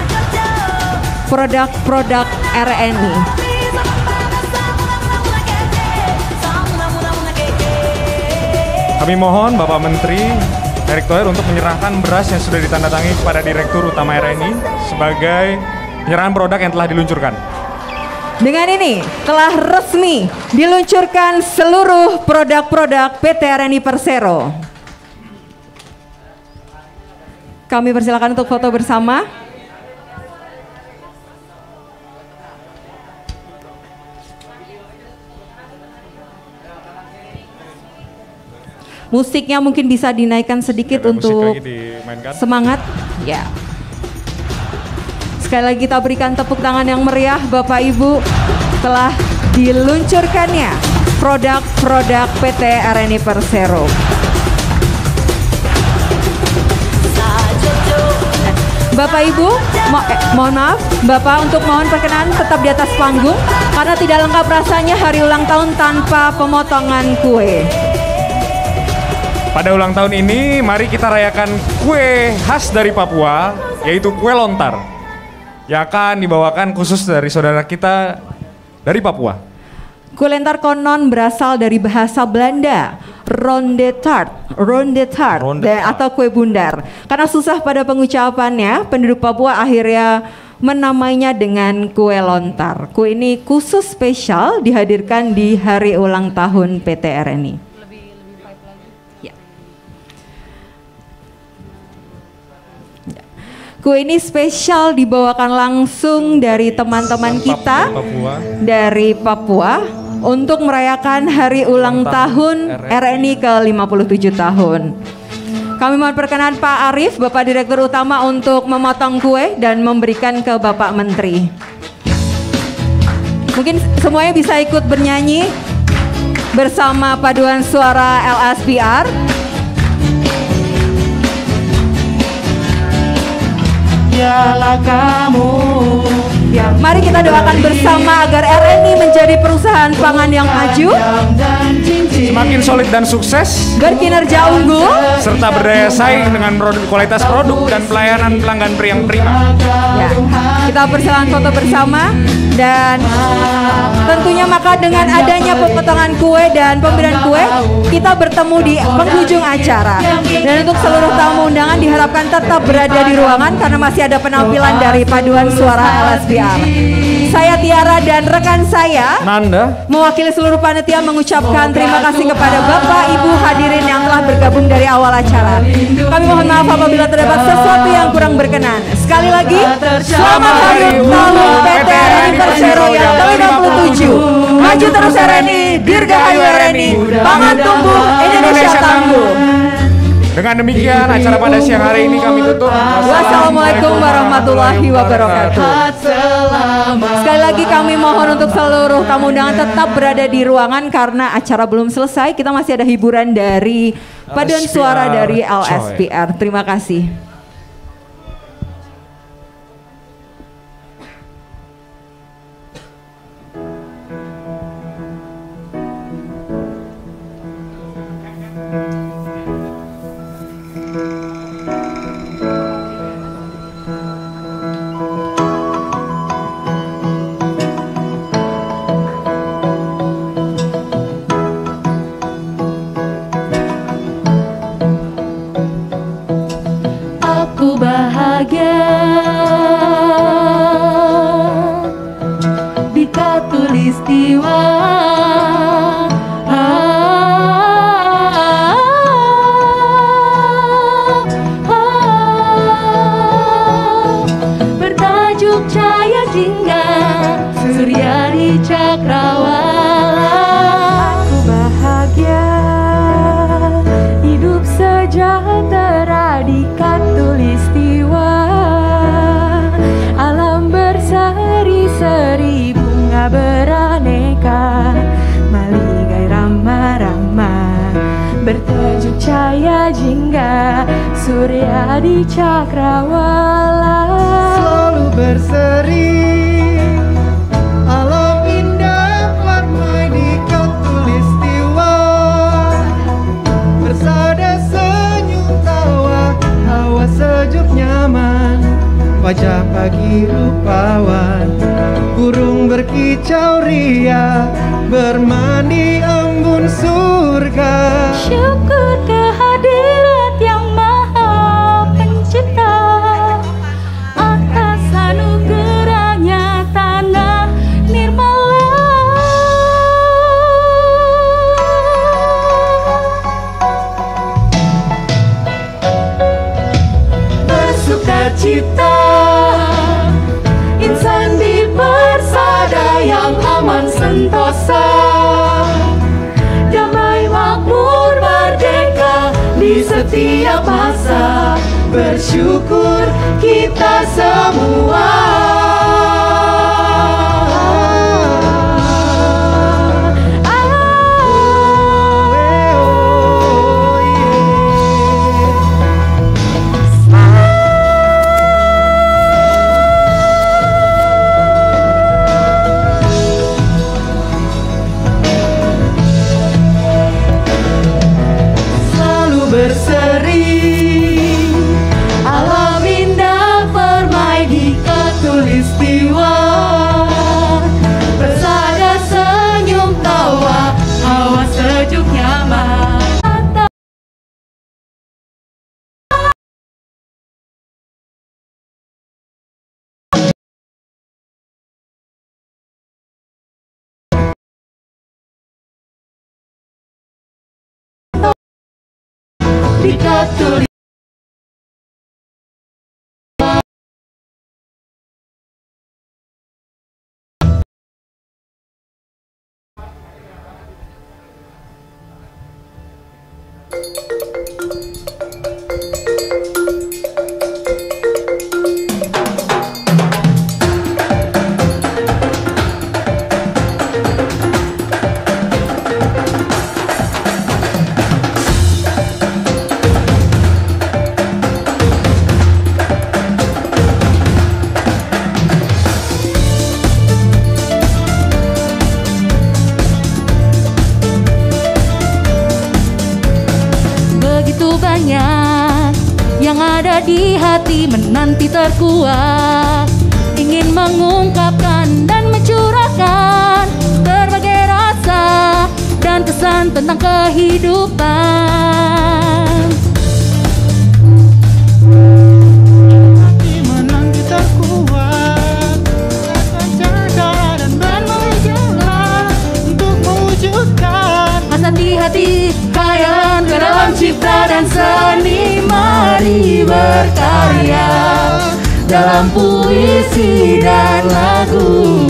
produk-produk RNI. Kami mohon Bapak Menteri Erick Thohir untuk menyerahkan beras yang sudah ditandatangani kepada Direktur Utama RNI sebagai penyerahan produk yang telah diluncurkan. Dengan ini telah resmi diluncurkan seluruh produk-produk PT RNI Persero. Kami persilakan untuk foto bersama. Musiknya mungkin bisa dinaikkan sedikit untuk semangat. Ya. Sekali lagi kita berikan tepuk tangan yang meriah Bapak Ibu telah diluncurkannya produk-produk PT RNI Persero. Bapak Ibu, mohon maaf, Bapak untuk mohon perkenan tetap di atas panggung karena tidak lengkap rasanya hari ulang tahun tanpa pemotongan kue. Pada ulang tahun ini, mari kita rayakan kue khas dari Papua, yaitu kue lontar, yang akan dibawakan khusus dari saudara kita dari Papua. Kue lontar konon berasal dari bahasa Belanda, ronde tart atau kue bundar. Karena susah pada pengucapannya, penduduk Papua akhirnya menamainya dengan kue lontar. Kue ini khusus spesial dihadirkan di hari ulang tahun PT RNI. Kue ini spesial dibawakan langsung dari teman-teman kita dari Papua untuk merayakan hari ulang tahun RNI ke-57 tahun. Kami mohon perkenan Pak Arief, Bapak Direktur Utama untuk memotong kue dan memberikan ke Bapak Menteri. Mungkin semuanya bisa ikut bernyanyi bersama paduan suara LSPR. Dialah kamu. Mari kita doakan bersama agar RNI menjadi perusahaan pangan yang maju, semakin solid dan sukses, berkinerja unggul, serta berdaya saing dengan kualitas produk dan pelayanan pelanggan yang prima. Ya, kita persilakan foto bersama dan tentunya maka dengan adanya pemotongan kue dan pemberian kue, kita bertemu di penghujung acara. Dan untuk seluruh tamu undangan diharapkan tetap berada di ruangan karena masih ada penampilan dari paduan suara LSPR. Saya Tiara dan rekan saya Nanda mewakili seluruh panitia mengucapkan terima kasih kepada Bapak Ibu hadirin yang telah bergabung dari awal acara. Kami mohon maaf apabila terdapat sesuatu yang kurang berkenan. Sekali lagi, selamat hari ulang tahun PT RNI Persero yang ke-57. Maju terus RNI, dirgahayu RNI, pangan tumbuh, Indonesia tangguh. Dengan demikian acara pada siang hari ini kami tutup. Wassalamualaikum warahmatullahi wabarakatuh. Sekali lagi kami mohon untuk seluruh tamu undangan tetap berada di ruangan karena acara belum selesai. Kita masih ada hiburan dari paduan suara dari LSPR. Terima kasih. Di Katulistiwa bertajuk Cahaya Jingga Suryadi Cakrawala. Aku bahagia hidup sejahtera di Katulistiwa. Alam berseri-seri, bunga beraneka, maligai ramah-ramah, bertajuk Cahaya Jingga Suryadi Cakrawala. Selalu berseri, alam indah warnai di Katulistiwa, bersada senyum tawa, hawa sejuk nyaman, wajah pagi rupawan, burung berkicau ria, bermandi embun surga. Syukur kehadirat yang maha pencipta, atas anugerahnya tanah nirmala. Bersukacita insan di persada yang aman sentosa, damai makmur merdeka. setiap masa, bersyukur kita semua. Berseri, alam indah permai di katulistiwa, bersada senyum tawa, hawa sejuk nyaman. Di katulistiwa. Banyak yang ada di hati menanti terkuat, ingin mengungkapkan dan mencurahkan berbagai rasa dan kesan tentang kehidupan. Hati menanti terkuat, akan jaga dan berjalan untuk mewujudkan hasrat di hati, khayalan ke dalam cipta dan seni. Mari berkarya dalam puisi dan lagu,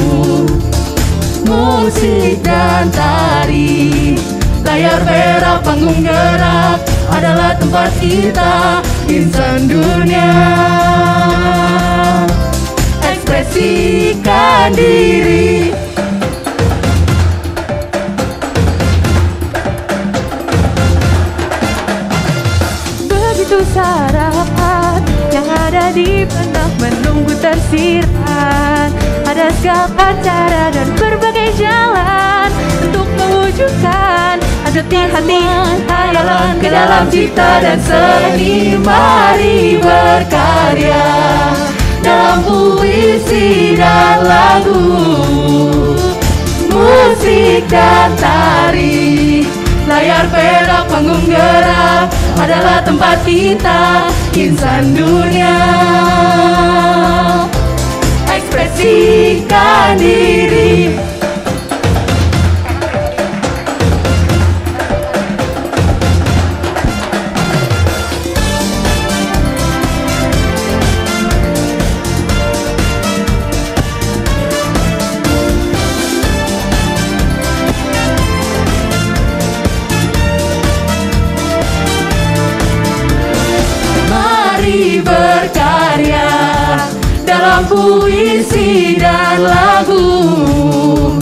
musik dan tari. Layar perak, panggung gerak adalah tempat kita, insan dunia. Ekspresikan diri. Sarapan yang ada di benak menunggu tersirat. Ada segala cara dan berbagai jalan untuk mewujudkan ada di hati, khayalan ke dalam cipta dan seni. Mari berkarya dalam puisi dan lagu, musik dan tari. Layar perak, panggung gerak adalah tempat kita, insan dunia. Ekspresikan diri. Berkarya dalam puisi dan lagu,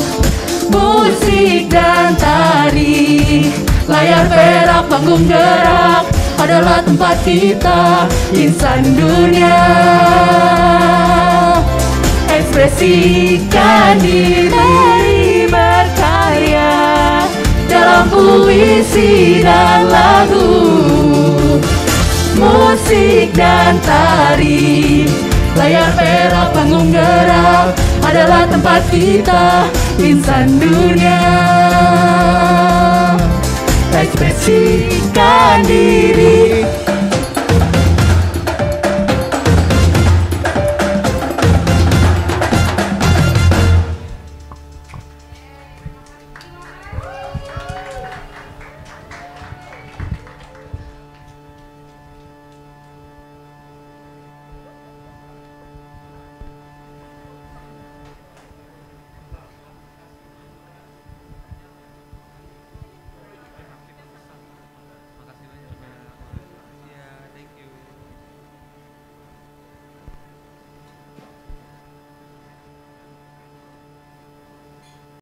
musik dan tari. Layar perak, panggung gerak adalah tempat kita, insan dunia. Ekspresikan diri. Mari berkarya dalam puisi dan lagu, musik dan tari. Layar perak, panggung gerak adalah tempat kita, insan dunia. Ekspresikan diri.